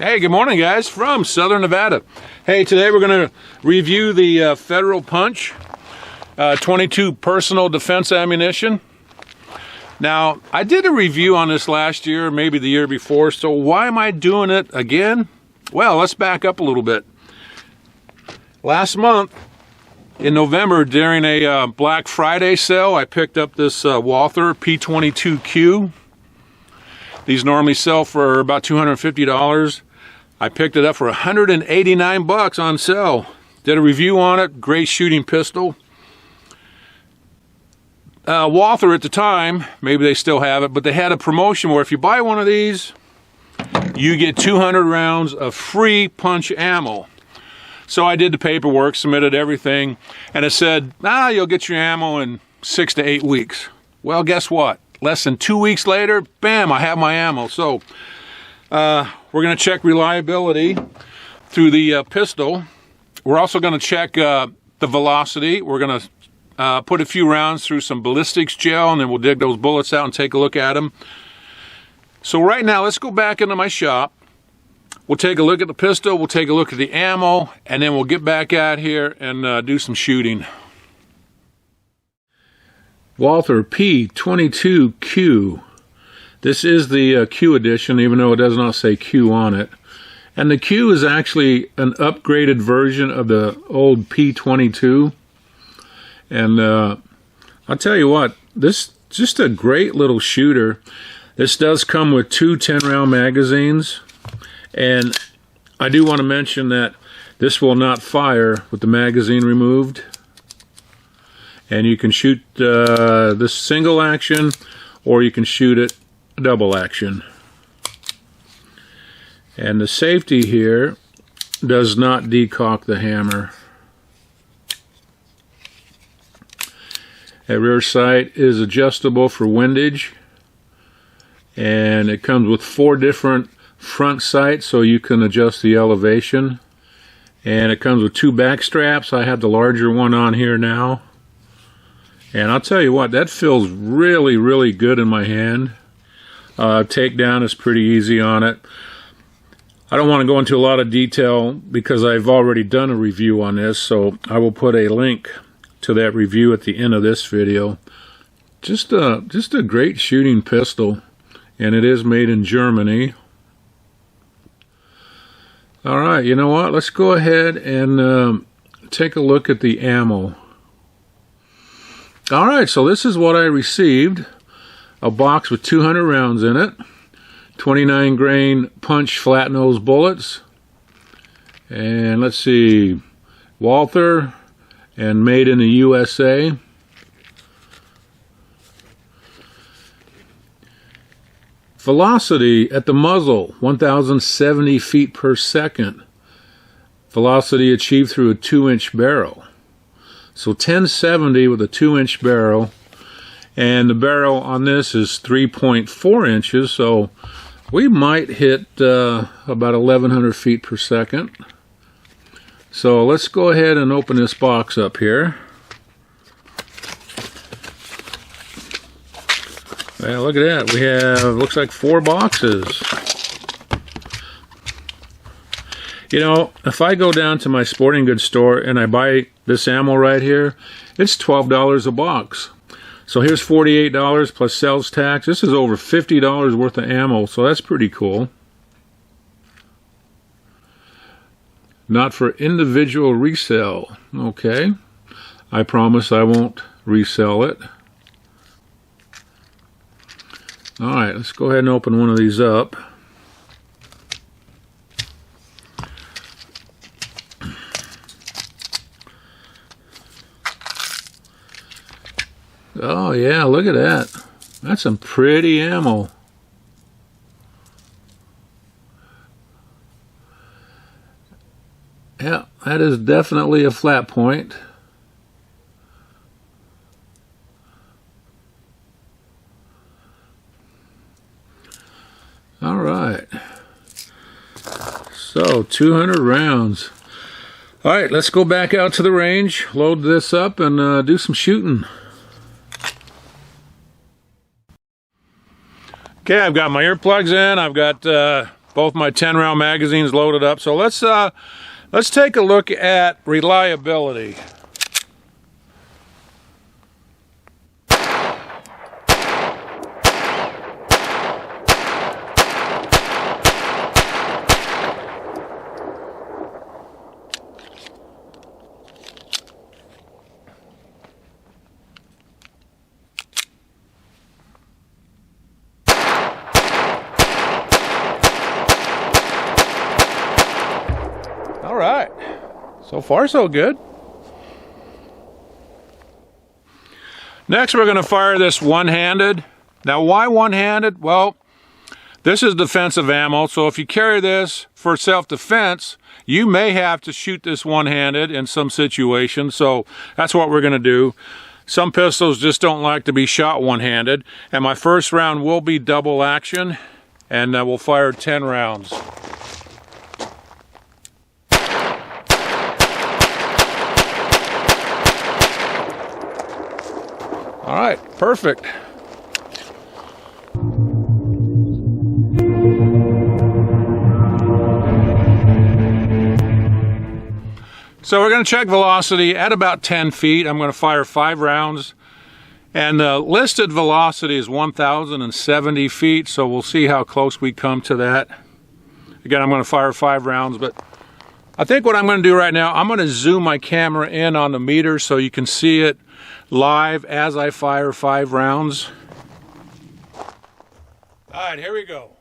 Hey, good morning, guys, from Southern Nevada. Hey, today we're going to review the Federal Punch 22 personal defense ammunition. Now, I did a review on this last year, maybe the year before, so why am I doing it again? Well, let's back up a little bit. Last month, in November, during a Black Friday sale, I picked up this Walther P22 Q. These normally sell for about $250. I picked it up for $189 on sale. Did a review on it. Great shooting pistol. Walther at the time, maybe they still have it, but they had a promotion where if you buy one of these, you get 200 rounds of free punch ammo. So I did the paperwork, submitted everything, and it said, you'll get your ammo in 6 to 8 weeks. Well, guess what? Less than 2 weeks later, bam, I have my ammo. So we're going to check reliability through the pistol. We're also going to check the velocity. We're going to put a few rounds through some ballistics gel, and then we'll dig those bullets out and take a look at them. So right now, let's go back into my shop. We'll take a look at the pistol, we'll take a look at the ammo, and then we'll get back out here and do some shooting. Walther P22 Q. This is the Q edition, even though it does not say Q on it. And the Q is actually an upgraded version of the old P22. And I'll tell you what, this is just a great little shooter. This does come with two 10-round magazines. And I do want to mention that this will not fire with the magazine removed. And you can shoot this single action, or you can shoot it double action. And the safety here does not decock the hammer. That rear sight is adjustable for windage, and it comes with 4 different front sights so you can adjust the elevation, and it comes with 2 back straps. I have the larger one on here now, and I'll tell you what, that feels really, really good in my hand. Takedown is pretty easy on it. I don't want to go into a lot of detail because I've already done a review on this, so I will put a link to that review at the end of this video. Just a great shooting pistol, and it is made in Germany. All right, you know what? Let's go ahead and take a look at the ammo. All right, so this is what I received. A box with 200 rounds in it. 29 grain punch flat nose bullets. And let's see, Walther, and made in the USA. Velocity at the muzzle, 1,070 feet per second. Velocity achieved through a 2-inch barrel. So 1070 with a 2-inch barrel. And the barrel on this is 3.4 inches, so we might hit about 1,100 feet per second. So let's go ahead and open this box up here. Well, look at that. We have, looks like 4 boxes. You know, if I go down to my sporting goods store and I buy this ammo right here, it's $12 a box. So here's $48 plus sales tax. This is over $50 worth of ammo, so that's pretty cool. Not for individual resale. Okay. I promise I won't resell it. Alright, let's go ahead and open one of these up. Oh yeah, look at that. That's some pretty ammo. Yeah, that is definitely a flat point. All right. So 200 rounds. All right, let's go back out to the range, load this up, and do some shooting. Okay, I've got my earplugs in. I've got Both my 10-round magazines loaded up. So let's take a look at reliability. All right, so far so good. Next we're going to fire this one-handed. Now why one-handed? Well, this is defensive ammo, so if you carry this for self-defense, you may have to shoot this one-handed in some situations, so that's what we're going to do. Some pistols just don't like to be shot one-handed, and my first round will be double action, and we'll fire 10 rounds. All right, perfect. So we're going to check velocity at about 10 feet. I'm going to fire 5 rounds. And the listed velocity is 1,070 feet, so we'll see how close we come to that. Again, I'm going to fire 5 rounds, but I think what I'm going to do right now, I'm going to zoom my camera in on the meter so you can see it live as I fire 5 rounds. All right, here we go.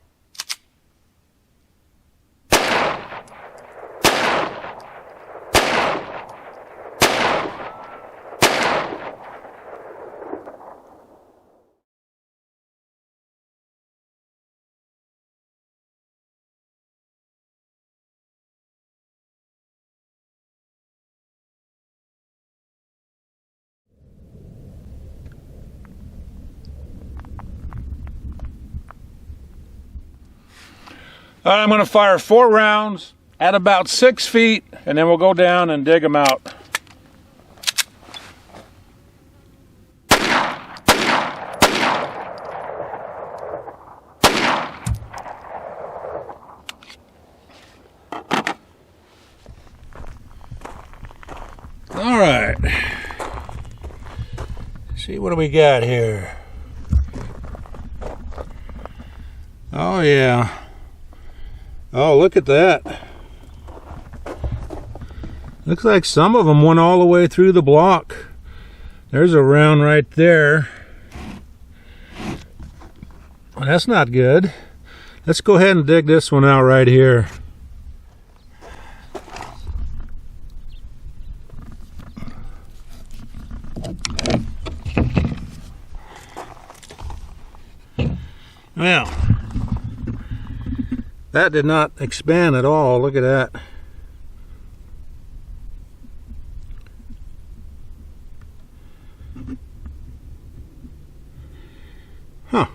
All right, I'm going to fire 4 rounds at about 6 feet, and then we'll go down and dig them out. All right. See, what do we got here? Oh, yeah. Oh, look at that. Looks like some of them went all the way through the block. There's a round right there. Well, that's not good. Let's go ahead and dig this one out right here. Well, that did not expand at all. Look at that. Huh.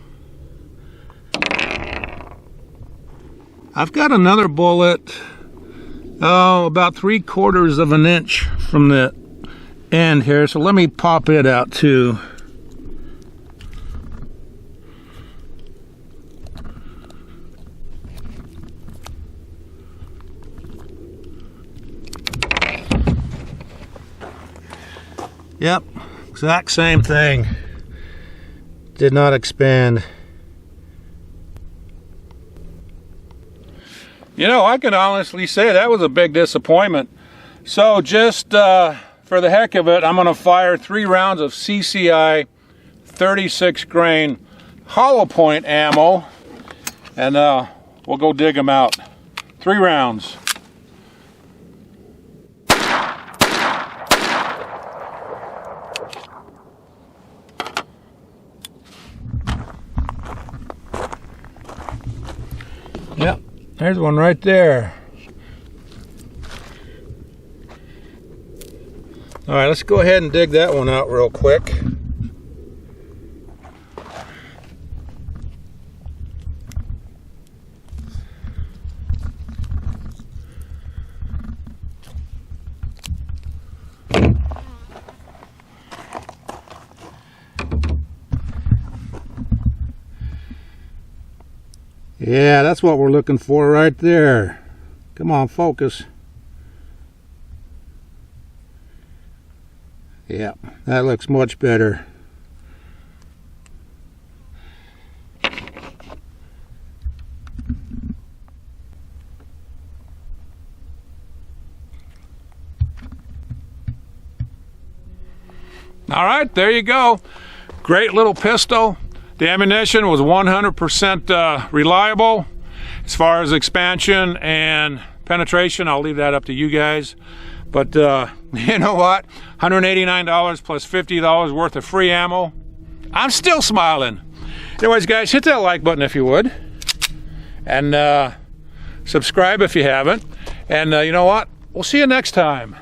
I've got another bullet, about 3/4 of an inch from the end here, so let me pop it out too. Yep, exact same thing. Did not expand. You know, I can honestly say that was a big disappointment. So just for the heck of it, I'm going to fire 3 rounds of CCI 36 grain hollow point ammo, and we'll go dig them out. 3 rounds. Yep, there's one right there. All right, let's go ahead and dig that one out real quick. Yeah, that's what we're looking for right there. Come on, focus. Yeah, that looks much better. All right, there you go. Great little pistol. The ammunition was 100% reliable. As far as expansion and penetration, I'll leave that up to you guys. But you know what? $189 plus $50 worth of free ammo. I'm still smiling. Anyways, guys, hit that like button if you would. And subscribe if you haven't. And you know what? We'll see you next time.